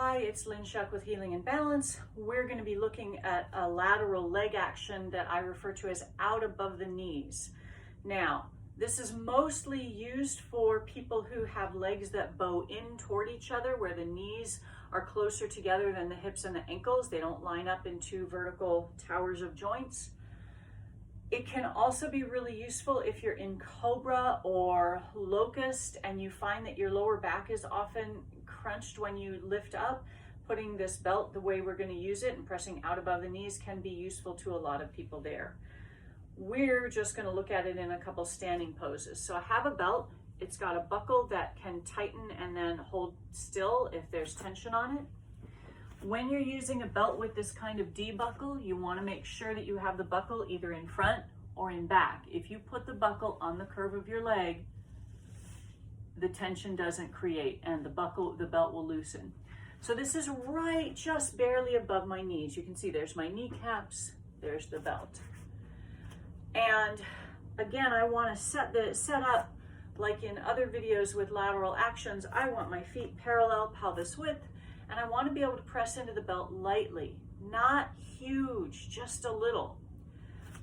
Hi, it's Lynn Shuck with Healing and Balance. We're going to be looking at a lateral leg action that I refer to as out above the knees. Now, this is mostly used for people who have legs that bow in toward each other, where the knees are closer together than the hips and the ankles. They don't line up into vertical towers of joints. It can also be really useful if you're in cobra or locust and you find that your lower back is often crunched when you lift up. Putting this belt the way we're going to use it and pressing out above the knees can be useful to a lot of people there. We're just going to look at it in a couple standing poses. So I have a belt. It's got a buckle that can tighten and then hold still if there's tension on it. When you're using a belt with this kind of D-buckle, you want to make sure that you have the buckle either in front or in back. If you put the buckle on the curve of your leg, the tension doesn't create and the belt will loosen. So this is right just barely above my knees. You can see there's my kneecaps, there's the belt. And again, I want to set up like in other videos with lateral actions. I want my feet parallel, pelvis width, and I want to be able to press into the belt lightly, not huge, just a little.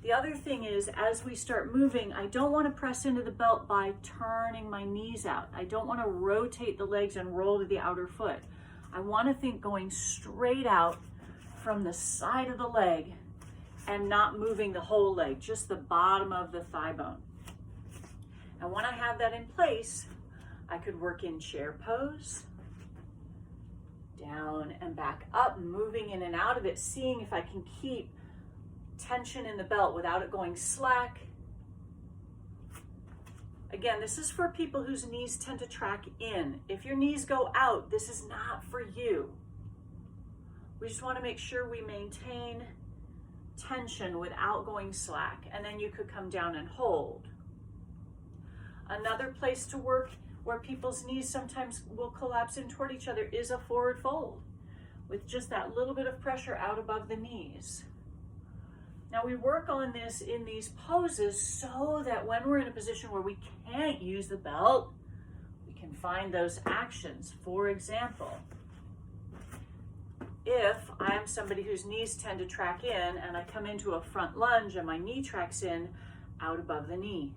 The other thing is, as we start moving, I don't want to press into the belt by turning my knees out. I don't want to rotate the legs and roll to the outer foot. I want to think going straight out from the side of the leg and not moving the whole leg, just the bottom of the thigh bone. And when I have that in place, I could work in chair pose, down and back up, moving in and out of it, seeing if I can keep tension in the belt without it going slack. Again, this is for people whose knees tend to track in. If your knees go out, this is not for you. We just want to make sure we maintain tension without going slack, and then you could come down and hold. Another place to work where people's knees sometimes will collapse in toward each other is a forward fold with just that little bit of pressure out above the knees. Now we work on this in these poses so that when we're in a position where we can't use the belt, we can find those actions. For example, if I am somebody whose knees tend to track in and I come into a front lunge and my knee tracks in out above the knee.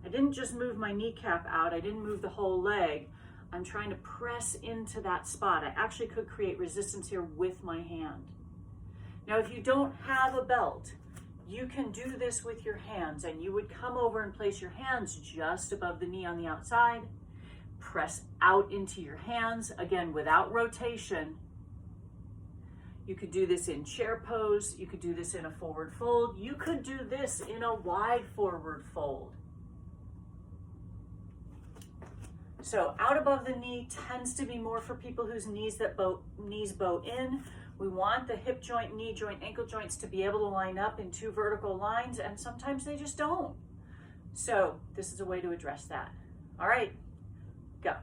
I didn't just move my kneecap out, I didn't move the whole leg. I'm trying to press into that spot. I actually could create resistance here with my hand. Now, if you don't have a belt, you can do this with your hands, and you would come over and place your hands just above the knee on the outside, press out into your hands, again, without rotation. You could do this in chair pose, you could do this in a forward fold, you could do this in a wide forward fold. So out above the knee tends to be more for people whose knees bow in. We want the hip joint, knee joint, ankle joints to be able to line up in two vertical lines, and sometimes they just don't. So this is a way to address that. All right, go.